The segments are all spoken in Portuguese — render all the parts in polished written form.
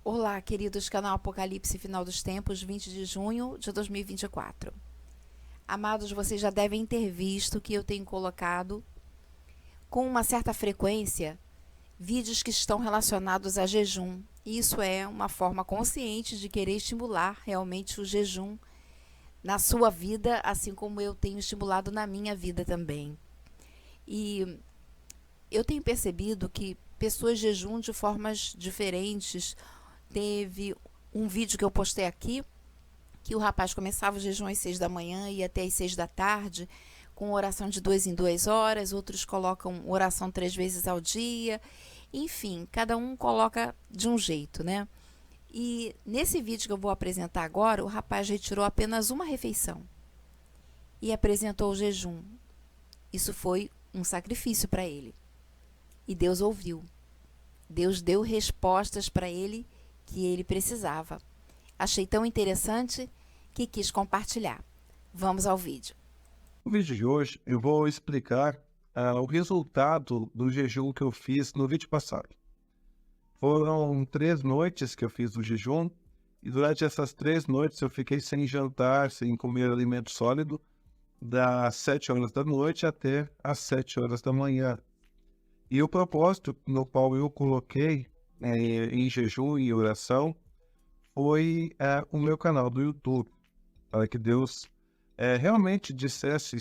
Olá, queridos, canal Apocalipse Final dos Tempos, 20 de junho de 2024. Amados, vocês já devem ter visto que eu tenho colocado com uma certa frequência vídeos que estão relacionados a jejum. Isso é uma forma consciente de querer estimular realmente o jejum na sua vida, assim como eu tenho estimulado na minha vida também. E eu tenho percebido que pessoas jejuam de formas diferentes. Teve um vídeo que eu postei aqui, que o rapaz começava o jejum às 6 da manhã e até às 6 da tarde, com oração de 2 em 2 horas, outros colocam oração 3 vezes ao dia, enfim, cada um coloca de um jeito, né? E nesse vídeo que eu vou apresentar agora, o rapaz retirou apenas uma refeição e apresentou o jejum. Isso foi um sacrifício para ele. E Deus ouviu. Deus deu respostas para ele que ele precisava. Achei tão interessante que quis compartilhar. Vamos ao vídeo. No vídeo de hoje, eu vou explicar o resultado do jejum que eu fiz no vídeo passado. Foram 3 noites que eu fiz o jejum, e durante essas 3 noites eu fiquei sem jantar, sem comer alimento sólido, das 7 horas da noite até as 7 horas da manhã. E o propósito no qual eu coloquei em jejum e oração foi o meu canal do YouTube, para que Deus realmente dissesse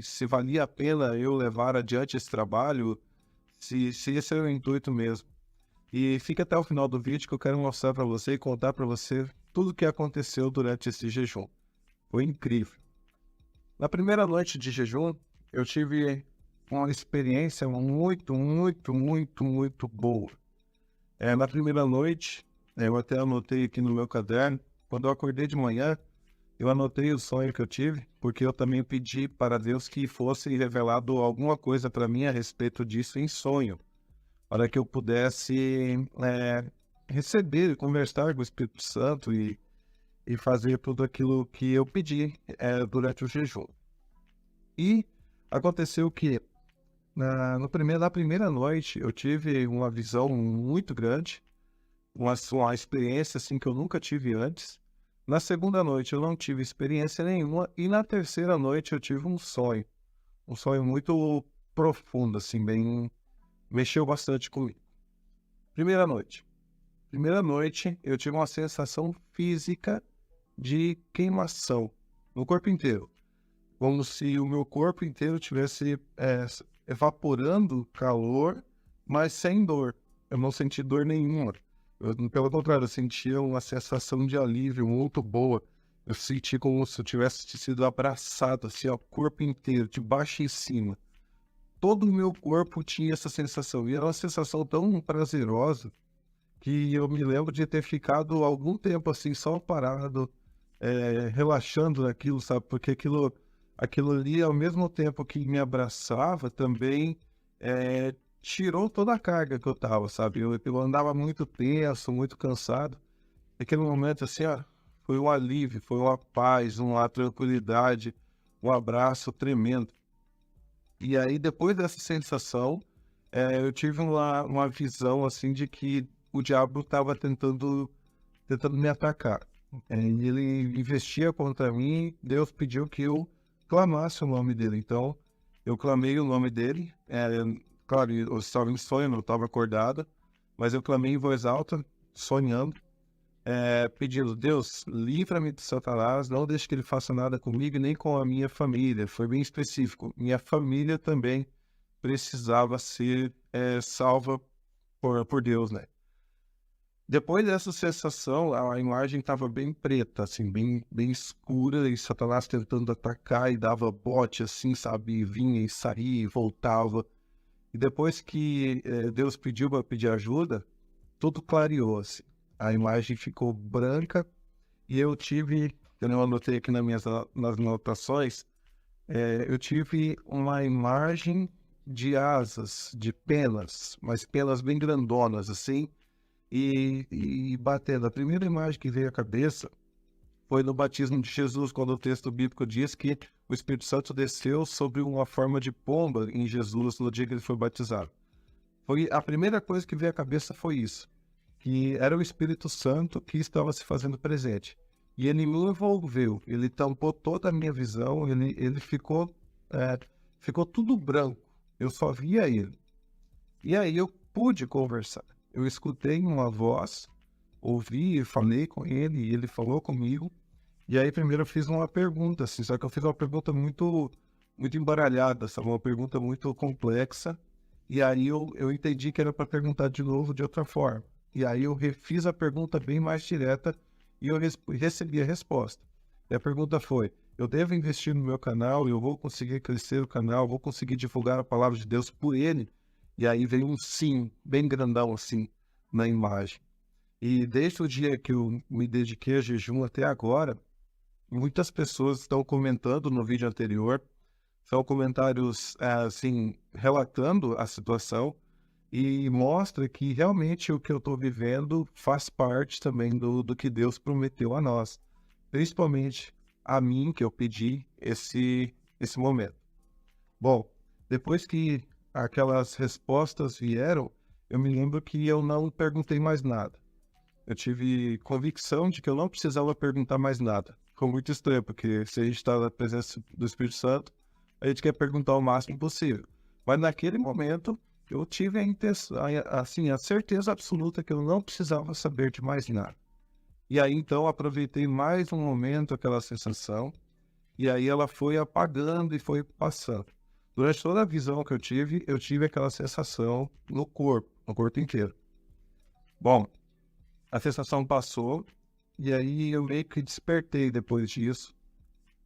se valia a pena eu levar adiante esse trabalho, se esse era o intuito mesmo. E fica até o final do vídeo que eu quero mostrar para você e contar para você tudo o que aconteceu durante esse jejum. Foi incrível. Na primeira noite de jejum, eu tive uma experiência muito boa. Na primeira noite, eu até anotei aqui no meu caderno, quando eu acordei de manhã, eu anotei o sonho que eu tive, porque eu também pedi para Deus que fosse revelado alguma coisa para mim a respeito disso em sonho, para que eu pudesse receber, conversar com o Espírito Santo e fazer tudo aquilo que eu pedi durante o jejum. E aconteceu que na primeira noite eu tive uma visão muito grande, uma experiência assim que eu nunca tive antes. Na segunda noite eu não tive experiência nenhuma e na terceira noite eu tive um sonho muito profundo, assim, mexeu bastante comigo. Primeira noite eu tive uma sensação física de queimação no corpo inteiro, como se o meu corpo inteiro estivesse evaporando calor, mas sem dor. Eu não senti dor nenhuma. Pelo contrário, eu sentia uma sensação de alívio muito boa. Eu senti como se eu tivesse sido abraçado, assim, ó, o corpo inteiro, de baixo em cima. Todo o meu corpo tinha essa sensação. E era uma sensação tão prazerosa que eu me lembro de ter ficado algum tempo assim, só parado, relaxando naquilo, sabe? Porque aquilo ali, ao mesmo tempo que me abraçava, também tirou toda a carga que eu tava, sabe? Eu andava muito tenso, muito cansado. Naquele momento, assim, ó, foi um alívio, foi uma paz, uma tranquilidade, um abraço tremendo. E aí, depois dessa sensação, eu tive uma visão, assim, de que o diabo estava tentando me atacar. Ele investia contra mim, Deus pediu que eu clamasse o nome dele. Então, eu clamei o nome dele. Claro, eu estava em sonho, não estava acordado, mas eu clamei em voz alta, sonhando, pedindo: Deus, livra-me de Satanás, não deixe que ele faça nada comigo nem com a minha família. Foi bem específico. Minha família também precisava ser salva por Deus, né? Depois dessa sensação, a imagem estava bem preta, assim, bem escura, e Satanás tentando atacar e dava bote, assim, sabe? E vinha e saía e voltava. E depois que Deus pediu para pedir ajuda, tudo clareou, assim. A imagem ficou branca e eu não anotei aqui nas anotações, eu tive uma imagem de asas, de penas, mas penas bem grandonas, assim, e batendo. A primeira imagem que veio à cabeça foi no batismo de Jesus, quando o texto bíblico diz que o Espírito Santo desceu sobre uma forma de pomba em Jesus no dia que ele foi batizado. A primeira coisa que veio à cabeça foi isso. que era o Espírito Santo que estava se fazendo presente. E ele me envolveu, ele tampou toda a minha visão, ele ficou tudo branco, eu só via ele. E aí eu pude conversar, eu escutei uma voz, ouvi, falei com ele, e ele falou comigo. E aí primeiro eu fiz uma pergunta, assim, só que eu fiz uma pergunta muito embaralhada, sabe? Uma pergunta muito complexa. E aí eu entendi que era para perguntar de novo de outra forma. E aí eu refiz a pergunta bem mais direta e eu recebi a resposta. E a pergunta foi: eu devo investir no meu canal? Eu vou conseguir crescer o canal? Vou conseguir divulgar a palavra de Deus por ele? E aí veio um sim, bem grandão assim, na imagem. E desde o dia que eu me dediquei a jejum até agora, muitas pessoas estão comentando no vídeo anterior, são comentários assim, relatando a situação e mostra que realmente o que eu estou vivendo faz parte também do que Deus prometeu a nós, principalmente a mim, que eu pedi esse momento. Bom, depois que aquelas respostas vieram, eu me lembro que eu não perguntei mais nada. Eu tive convicção de que eu não precisava perguntar mais nada. Ficou muito estranho, porque se a gente está na presença do Espírito Santo, a gente quer perguntar o máximo possível. Mas naquele momento, eu tive a intenção, assim, a certeza absoluta que eu não precisava saber de mais nada. E aí, então, aproveitei mais um momento, aquela sensação, e aí ela foi apagando e foi passando. Durante toda a visão que eu tive aquela sensação no corpo inteiro. Bom, a sensação passou, e aí eu meio que despertei depois disso.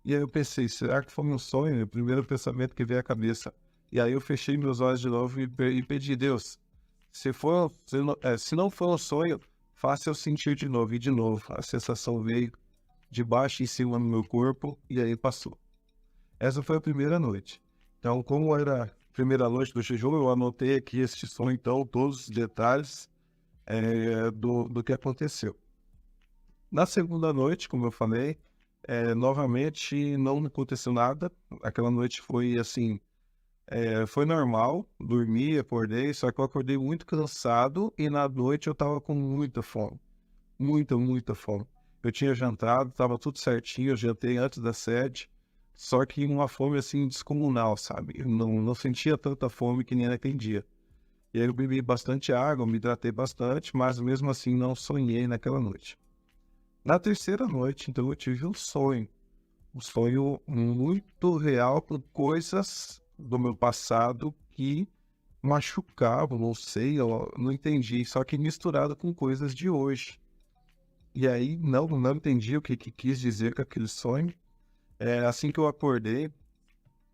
E aí eu pensei, será que foi um sonho? O primeiro pensamento que veio à cabeça. E aí eu fechei meus olhos de novo e pedi: Deus, se não for um sonho, faça eu sentir de novo. E de novo, a sensação veio de baixo em cima no meu corpo, e aí passou. Essa foi a primeira noite. Então, como era a primeira noite do jejum, eu anotei aqui este sonho, então, todos os detalhes do que aconteceu. Na segunda noite, como eu falei, novamente não aconteceu nada. Aquela noite foi assim, foi normal, dormi, acordei, só que eu acordei muito cansado e na noite eu estava com muita fome, muita fome. Eu tinha jantado, estava tudo certinho, eu jantei antes das 7, só que uma fome assim descomunal, sabe? Eu não sentia tanta fome que nem naquele dia. E aí eu bebi bastante água, me hidratei bastante, mas mesmo assim não sonhei naquela noite. Na terceira noite, então, eu tive um sonho muito real com coisas do meu passado que machucavam, não sei, eu não entendi, só que misturado com coisas de hoje. E aí não entendi o que quis dizer com aquele sonho. Assim que eu acordei,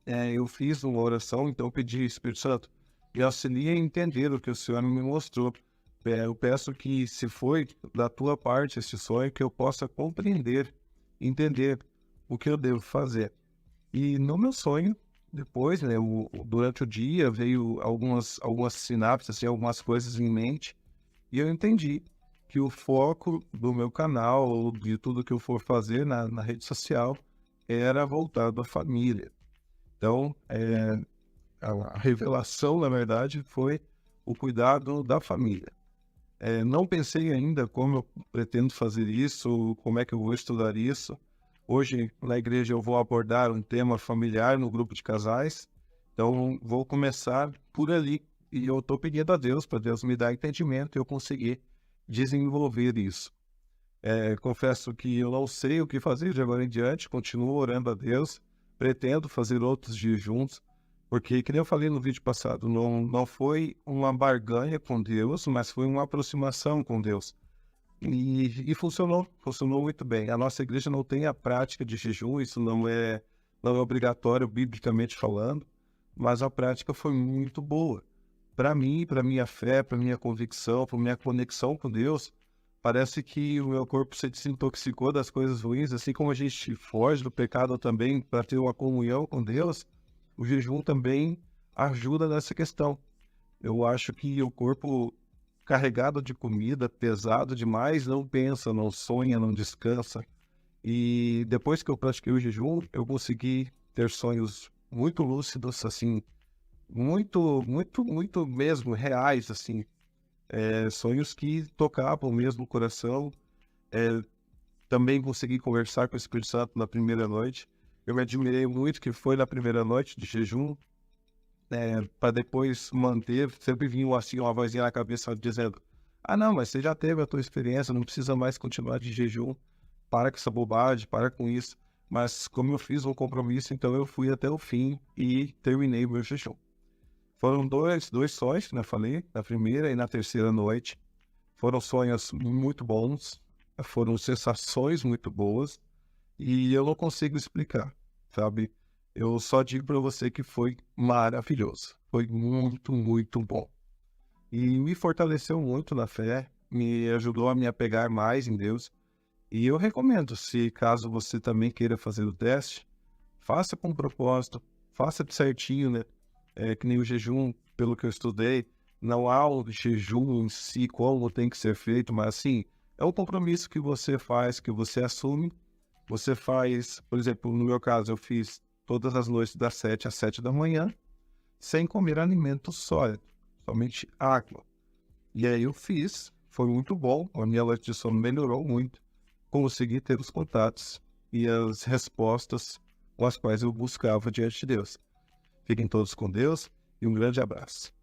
eu fiz uma oração, então eu pedi: Espírito Santo, me auxilie a entender o que o Senhor me mostrou. Eu peço que, se foi da tua parte esse sonho, que eu possa compreender, entender o que eu devo fazer. E no meu sonho, depois, né, durante o dia, veio algumas sinapses, assim, algumas coisas em mente, e eu entendi que o foco do meu canal, ou de tudo que eu for fazer na rede social, era voltado à família. Então, a revelação, na verdade, foi o cuidado da família. Não pensei ainda como eu pretendo fazer isso, como é que eu vou estudar isso. Hoje, na igreja, eu vou abordar um tema familiar no grupo de casais. Então, vou começar por ali. E eu estou pedindo a Deus, para Deus me dar entendimento e eu conseguir desenvolver isso. Confesso que eu não sei o que fazer de agora em diante, continuo orando a Deus, pretendo fazer outros jejuns, porque, como eu falei no vídeo passado, não foi uma barganha com Deus, mas foi uma aproximação com Deus. E funcionou muito bem. A nossa igreja não tem a prática de jejum, isso não é obrigatório, biblicamente falando, mas a prática foi muito boa. Para mim, para minha fé, para minha convicção, para minha conexão com Deus, parece que o meu corpo se desintoxicou das coisas ruins, assim como a gente foge do pecado também para ter uma comunhão com Deus. O jejum também ajuda nessa questão. Eu acho que o corpo carregado de comida, pesado demais, não pensa, não sonha, não descansa. E depois que eu pratiquei o jejum, eu consegui ter sonhos muito lúcidos, assim, muito mesmo reais, assim. Sonhos que tocavam mesmo o coração. É, Também consegui conversar com o Espírito Santo na primeira noite. Eu me admirei muito que foi na primeira noite de jejum, para depois manter. Sempre vinha assim, uma vozinha na cabeça dizendo: ah, não, mas você já teve a tua experiência, não precisa mais continuar de jejum. Para com essa bobagem, para com isso. Mas como eu fiz um compromisso, então eu fui até o fim e terminei o meu jejum. Foram dois sonhos, né? Falei, na primeira e na terceira noite. Foram sonhos muito bons, foram sensações muito boas e eu não consigo explicar, sabe? Eu só digo para você que foi maravilhoso. Foi muito, muito bom. E me fortaleceu muito na fé, me ajudou a me apegar mais em Deus. E eu recomendo, se caso você também queira fazer o teste, faça com propósito, faça certinho, né? Que nem o jejum, pelo que eu estudei, não há um jejum em si como tem que ser feito, mas assim, é um compromisso que você faz, que você assume. Você faz, por exemplo, no meu caso, eu fiz todas as noites das 7 às 7 da manhã, sem comer alimento sólido, somente água. E aí eu fiz, foi muito bom, a minha noite de sono melhorou muito, consegui ter os contatos e as respostas com as quais eu buscava diante de Deus. Fiquem todos com Deus e um grande abraço.